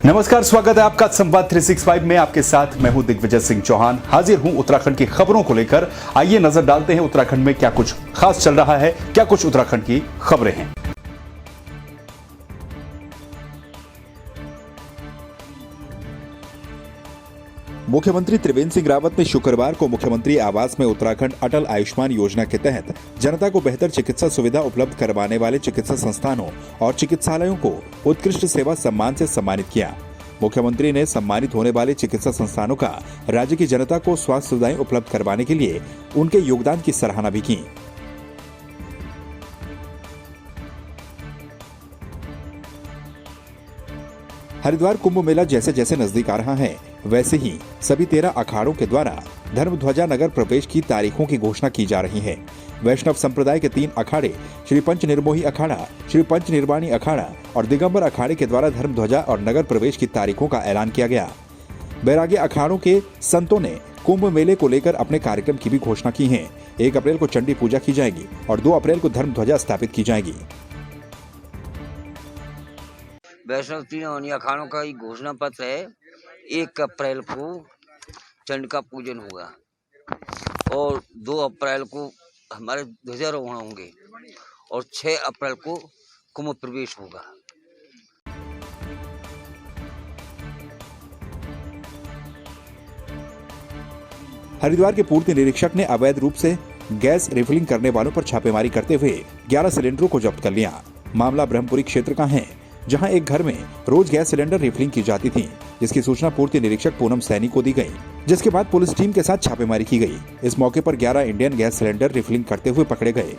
नमस्कार, स्वागत है आपका संवाद 365 में। आपके साथ मैं हूं दिग्विजय सिंह चौहान। हाजिर हूं उत्तराखंड की खबरों को लेकर। आइए नजर डालते हैं उत्तराखंड में क्या कुछ खास चल रहा है, क्या कुछ उत्तराखंड की खबरें हैं। मुख्यमंत्री त्रिवेंद्र सिंह रावत ने शुक्रवार को मुख्यमंत्री आवास में उत्तराखंड अटल आयुष्मान योजना के तहत जनता को बेहतर चिकित्सा सुविधा उपलब्ध करवाने वाले चिकित्सा संस्थानों और चिकित्सालयों को उत्कृष्ट सेवा सम्मान से सम्मानित किया। मुख्यमंत्री ने सम्मानित होने वाले चिकित्सा संस्थानों का राज्य की जनता को स्वास्थ्य सुविधाएं उपलब्ध करवाने के लिए उनके योगदान की सराहना भी की। हरिद्वार कुंभ मेला जैसे जैसे नजदीक आ रहा है, वैसे ही सभी 13 अखाड़ों के द्वारा धर्म ध्वजा नगर प्रवेश की तारीखों की घोषणा की जा रही है। वैष्णव संप्रदाय के 3 अखाड़े श्री पंच निर्मोही अखाड़ा, श्री पंच निर्वाणी अखाड़ा और दिगंबर अखाड़े के द्वारा धर्म ध्वजा और नगर प्रवेश की तारीखों का ऐलान किया गया। बैरागी अखाड़ों के संतों ने कुंभ मेले को लेकर अपने कार्यक्रम की भी घोषणा की है। 1 अप्रैल को चंडी पूजा की जाएगी और 2 अप्रैल को धर्म ध्वजा स्थापित की जाएगी। वैष्णव 3 अखाड़ों का एक घोषणा पत्र है। 1 अप्रैल को चंड का पूजन होगा और 2 अप्रैल को हमारे ध्वजारोहण होंगे और 6 अप्रैल को कुंभ प्रवेश होगा। हरिद्वार के पूर्ति निरीक्षक ने अवैध रूप से गैस रिफिलिंग करने वालों पर छापेमारी करते हुए 11 सिलेंडरों को जब्त कर लिया। मामला ब्रह्मपुरी क्षेत्र का है, जहां एक घर में रोज गैस सिलेंडर रिफिलिंग की जाती थी, जिसकी सूचना पूर्ति निरीक्षक पूनम सैनी को दी गई, जिसके बाद पुलिस टीम के साथ छापेमारी की गई। इस मौके पर 11 इंडियन गैस सिलेंडर रिफिलिंग करते हुए पकड़े गए।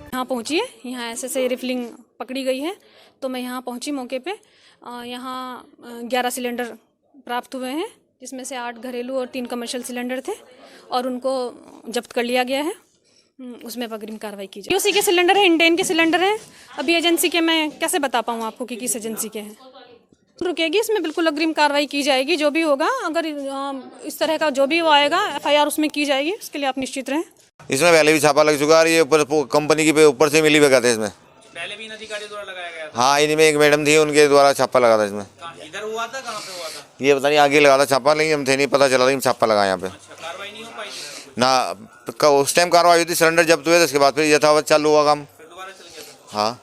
यहाँ पहुँची है, यहाँ ऐसे रिफिलिंग पकड़ी गई है, तो मैं यहाँ पहुँची मौके पे। यहाँ 11 सिलेंडर प्राप्त हुए हैं, जिसमें से 8 घरेलू और 3 कमर्शियल सिलेंडर थे और उनको जब्त कर लिया गया है। उसमें अग्रिम कार्रवाई की जाए। उसी के सिलेंडर है, इंडियन के सिलेंडर हैं। अभी एजेंसी के मैं कैसे बता पाऊँ आपको कि किस एजेंसी के हैं। रुकेगी, इसमें बिल्कुल अग्रिम कार्रवाई की जाएगी। जो भी होगा, अगर इस तरह का जो भी वो आएगा FIR उसमें की जाएगी। उसके लिए आप निश्चित रहें। इसमें पहले भी छापा लग चुका है। ये ऊपर कंपनी की ऊपर से मिली भगत है इसमें। पहले भी इन अधिकारियों द्वारा लगाया गया था। हाँ, इनमें एक मैडम थी, उनके द्वारा छापा लगा था इसमें। इधर हुआ था, कहाँ पे हुआ था ये पता नहीं, आगे लगा था छापा, लेकिन हम थे नहीं, पता चला था छापा लगा यहाँ पे। कार्रवाई नहीं हो पाई ना उस टाइम कार्रवाई हुई थी, सिलेंडर जब्त हुए थे, उसके बाद फिर यथावत चालू हुआ काम। फिर दोबारा चल गया था। हाँ,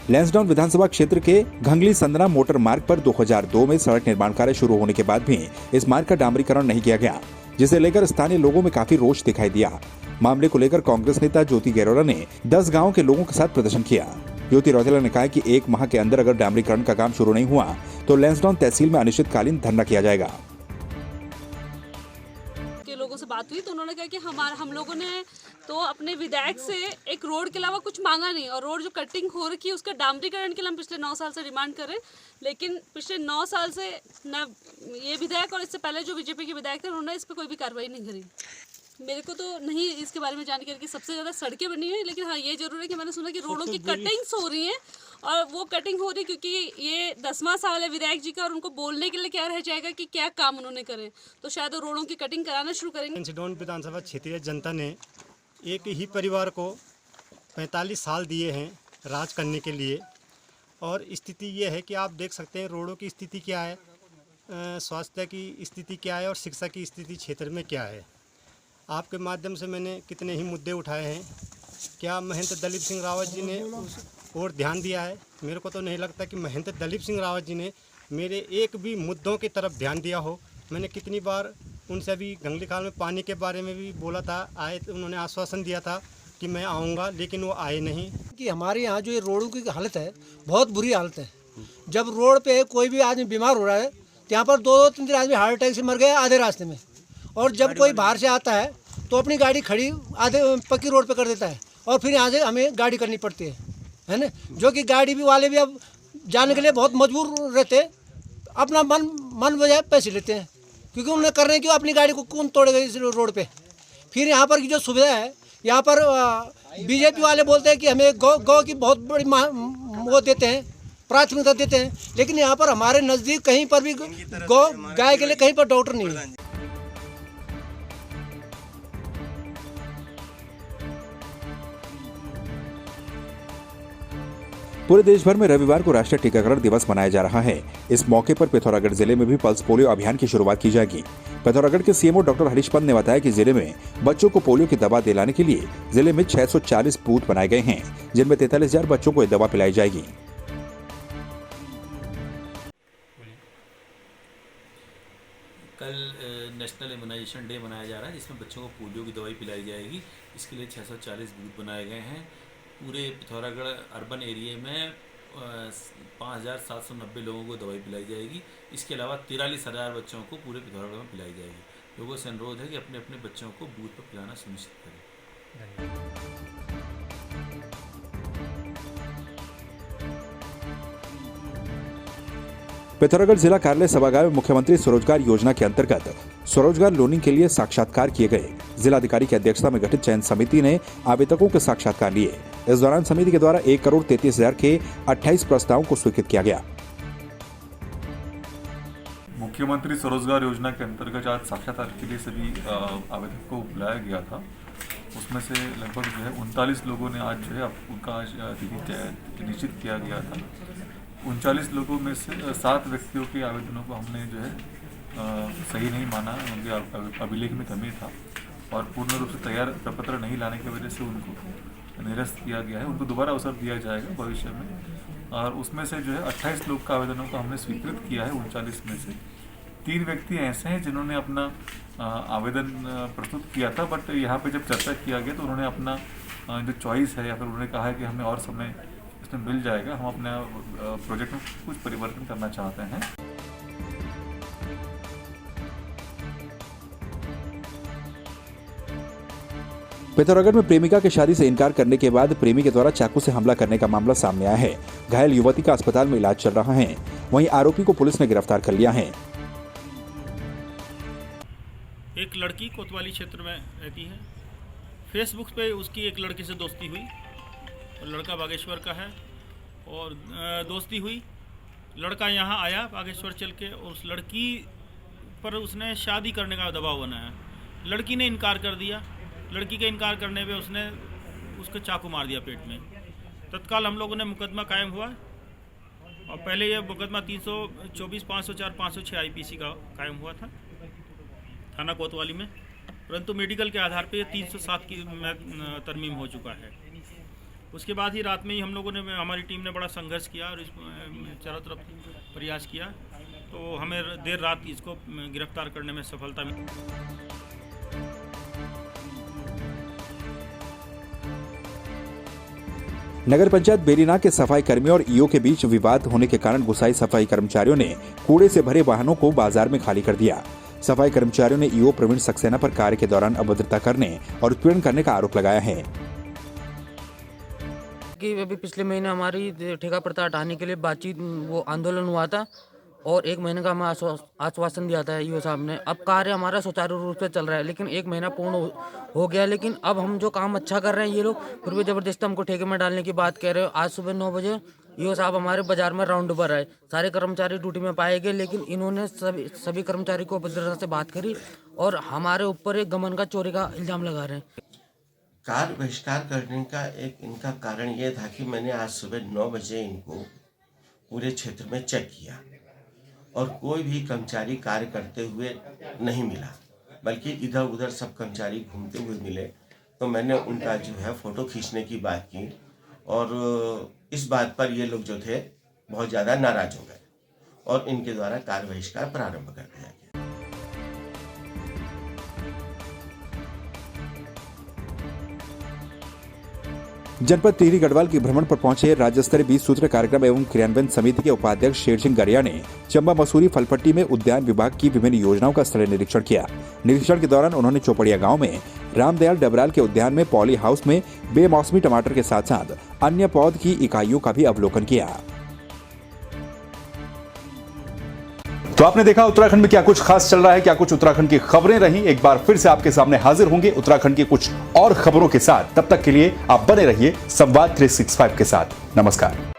लैंसडाउन विधानसभा क्षेत्र के घंगली संदना मोटर मार्ग पर 2002 में सड़क निर्माण कार्य शुरू होने के बाद भी इस मार्ग का डामरीकरण नहीं किया गया, जिसे लेकर स्थानीय लोगों में काफी रोष दिखाई दिया। मामले को लेकर कांग्रेस नेता ज्योति गैरोला ने 10 गांवों के लोगों के साथ प्रदर्शन किया। ज्योति रौतेला ने कहा कि 1 माह के अंदर अगर डामरीकरण का काम शुरू नहीं हुआ तो लैंसडाउन तहसील में अनिश्चितकालीन धरना किया जाएगा। लोगों से बात हुई तो उन्होंने कहा कि हम लोगों ने तो अपने विधायक से एक रोड के अलावा कुछ मांगा नहीं, और रोड जो कटिंग हो रखी है उसका डामरीकरण के लिए हम पिछले 9 साल से डिमांड कर रहे हैं, लेकिन पिछले 9 साल से न ये विधायक और इससे पहले जो बीजेपी के विधायक थे उन्होंने इस पर कोई भी कार्रवाई नहीं करी। मेरे को तो नहीं इसके बारे में जानकारी कि सबसे ज़्यादा सड़कें बनी हुई, लेकिन हाँ ये जरूर है कि मैंने सुना कि रोडों की कटिंग्स हो रही हैं, और वो कटिंग हो रही क्योंकि ये 10वां साल है विधायक जी का, और उनको बोलने के लिए क्या रह जाएगा कि क्या काम उन्होंने करे, तो शायद वो रोडों की कटिंग कराना शुरू करेंगे। लैंसडाउन विधानसभा क्षेत्रीय जनता ने एक ही परिवार को 45 साल दिए हैं राज करने के लिए, और स्थिति ये है कि आप देख सकते हैं रोडों की स्थिति क्या है, स्वास्थ्य की स्थिति क्या है और शिक्षा की स्थिति क्षेत्र में क्या है। आपके माध्यम से मैंने कितने ही मुद्दे उठाए हैं। क्या महंत दलीप सिंह रावत जी ने उस और ध्यान दिया है? मेरे को तो नहीं लगता कि महंत दलीप सिंह रावत जी ने मेरे एक भी मुद्दों की तरफ ध्यान दिया हो। मैंने कितनी बार उनसे अभी घंगली खाल में पानी के बारे में भी बोला था, आए तो उन्होंने आश्वासन दिया था कि मैं आऊँगा, लेकिन वो आए नहीं। कि हमारे यहाँ जो ये रोडों की हालत है बहुत बुरी हालत है। जब रोड पे कोई भी आदमी बीमार हो रहा है तो यहाँ पर 2-3 आदमी हार्ट अटैक से मर गए आधे रास्ते में, और जब कोई बाहर से आता है तो अपनी गाड़ी खड़ी आधे पक्की रोड पे कर देता है, और फिर यहाँ से हमें गाड़ी करनी पड़ती है ना, जो कि गाड़ी भी वाले भी अब जाने के लिए बहुत मजबूर रहते हैं, अपना मन बजाय पैसे लेते हैं, क्योंकि उन्हें कर रहे हैं कि अपनी गाड़ी को कौन तोड़ेगा इस रोड पे। फिर यहाँ पर की जो सुविधा है, यहाँ पर बीजेपी वाले बोलते हैं कि हमें गौ की बहुत बड़ी वो देते हैं, प्राथमिकता देते हैं, लेकिन यहाँ पर हमारे नज़दीक कहीं पर भी गौ गाय के लिए कहीं पर डॉक्टर नहीं है। पूरे देश भर में रविवार को राष्ट्रीय टीकाकरण दिवस मनाया जा रहा है। इस मौके पर पिथौरागढ़ जिले में भी पल्स पोलियो अभियान की शुरुआत की जाएगी। पिथौरागढ़ के सीएमओ डॉक्टर हरीश पंत ने बताया कि जिले में बच्चों को पोलियो की दवा दिलाने के लिए जिले में 640 बूथ बनाए गए हैं, जिनमें 43,000 बच्चों को यह दवा पिलाई जाएगी। कल नेशनल इम्यूनाइजेशन डे मनाया जा रहा है, जिसमें बच्चों को पोलियो की दवाई पिलाई जाएगी। इसके लिए 640 बूथ बनाए गए हैं। पूरे पिथौरागढ़ अर्बन एरिया में 5,790 लोगों को दवाई पिलाई जाएगी। इसके अलावा 43,000 बच्चों को पूरे पिथौरागढ़ में पिलाई जाएगी। लोगों से अनुरोध है कि अपने अपने बच्चों को बूथ पर पिलाना सुनिश्चित करें। पिथौरागढ़ जिला कार्यालय सभागार में मुख्यमंत्री स्वरोजगार योजना के अंतर्गत स्वरोजगार लोनिंग के लिए साक्षात्कार किए गए। जिलाधिकारी की अध्यक्षता में गठित चयन समिति ने आवेदकों के साक्षात्कार लिए। इस दौरान समिति के द्वारा 1,33,000 के 28 प्रस्तावों को स्वीकृत किया गया। मुख्यमंत्री स्वरोजगार योजना के अंतर्गत आज साक्षात्कार के लिए सभी आवेदकों को बुलाया गया था। उसमें से लगभग जो है 39 लोगों ने आज जो है उनका तिथि निश्चित किया गया था। 39 लोगों में से 7 व्यक्तियों के आवेदनों को हमने जो है सही नहीं माना, उनके अभिलेख में कमी था और पूर्ण रूप से तैयार प्रपत्र नहीं लाने की वजह से उनको निरस्त किया गया है। उनको दोबारा अवसर दिया जाएगा भविष्य में। और उसमें से जो है 28 लोग का आवेदनों को हमने स्वीकृत किया है। 39 में से 3 व्यक्ति ऐसे हैं जिन्होंने अपना आवेदन प्रस्तुत किया था, बट यहाँ पे जब चर्चा किया गया तो उन्होंने अपना जो चॉइस है या फिर उन्होंने कहा है कि हमें और समय इसमें मिल जाएगा, हम अपने प्रोजेक्ट में कुछ परिवर्तन करना चाहते हैं। पिथौरागढ़ में प्रेमिका की शादी से इनकार करने के बाद प्रेमी के द्वारा चाकू से हमला करने का मामला सामने आया है। घायल युवती का अस्पताल में इलाज चल रहा है। वहीं आरोपी को पुलिस ने गिरफ्तार कर लिया है। एक लड़की कोतवाली क्षेत्र में रहती है। फेसबुक पे उसकी एक लड़के से दोस्ती हुई। लड़का बागेश्वर का है और दोस्ती हुई। लड़का यहाँ आया बागेश्वर चल के और उस लड़की पर उसने शादी करने का दबाव बनाया। लड़की ने इनकार कर दिया। लड़की के इनकार करने पे उसने उसको चाकू मार दिया पेट में। तत्काल हम लोगों ने मुकदमा कायम हुआ और पहले यह मुकदमा 324, 504, 506 IPC का कायम हुआ था थाना कोतवाली में, परंतु मेडिकल के आधार पे 307 की तरमीम हो चुका है। उसके बाद ही रात में ही हम लोगों ने, हमारी टीम ने बड़ा संघर्ष किया और चारों तरफ प्रयास किया, तो हमें देर रात इसको गिरफ्तार करने में सफलता मिली। नगर पंचायत बेरीनाग के सफाई कर्मियों और ईओ के बीच विवाद होने के कारण गुस्साए सफाई कर्मचारियों ने कूड़े से भरे वाहनों को बाजार में खाली कर दिया। सफाई कर्मचारियों ने ईओ प्रवीण सक्सेना पर कार्य के दौरान अभद्रता करने और उत्पीड़न करने का आरोप लगाया है। कि अभी पिछले महीने हमारी ठेका प्रथा हटाने के लिए बातचीत वो आंदोलन हुआ था और 1 महीने का हमें आश्वासन दिया था ईओ साहब ने। अब कार्य हमारा सुचारू रूप से चल रहा है, लेकिन 1 महीना पूर्ण हो गया। लेकिन अब हम जो काम अच्छा कर रहे हैं, ये लोग फिर भी ज़बरदस्ती हमको ठेके में डालने की बात कह रहे हो। आज सुबह 9 बजे ईओ साहब हमारे बाजार में राउंड पर आए। सारे कर्मचारी ड्यूटी में पाए गए, लेकिन इन्होंने सभी कर्मचारी को अभद्रता से बात करी और हमारे ऊपर एक गमन का चोरी का इल्ज़ाम लगा रहे हैं। कार्य बहिष्कार करने का एक इनका कारण ये था कि मैंने आज सुबह 9 बजे इनको पूरे क्षेत्र में चेक किया और कोई भी कर्मचारी कार्य करते हुए नहीं मिला, बल्कि इधर उधर सब कर्मचारी घूमते हुए मिले। तो मैंने उनका जो है फ़ोटो खींचने की बात की और इस बात पर ये लोग जो थे बहुत ज़्यादा नाराज़ हो गए और इनके द्वारा कार्य बहिष्कार प्रारंभ कर दिया गया। जनपद टिहरी गढ़वाल की भ्रमण पर पहुंचे राज्य स्तरीय 20 सूत्रीय कार्यक्रम एवं क्रियान्वयन समिति के उपाध्यक्ष शेर सिंह गरिया ने चंबा मसूरी फलपट्टी में उद्यान विभाग की विभिन्न योजनाओं का स्थलीय निरीक्षण किया। निरीक्षण के दौरान उन्होंने चौपड़िया गांव में रामदयाल डबराल के उद्यान में पॉली हाउस में बेमौसमी टमाटर के साथ साथ अन्य पौध की इकाइयों का भी अवलोकन किया। तो आपने देखा उत्तराखंड में क्या कुछ खास चल रहा है, क्या कुछ उत्तराखंड की खबरें रही। एक बार फिर से आपके सामने हाजिर होंगे उत्तराखंड की कुछ और खबरों के साथ। तब तक के लिए आप बने रहिए संवाद 365 के साथ। नमस्कार।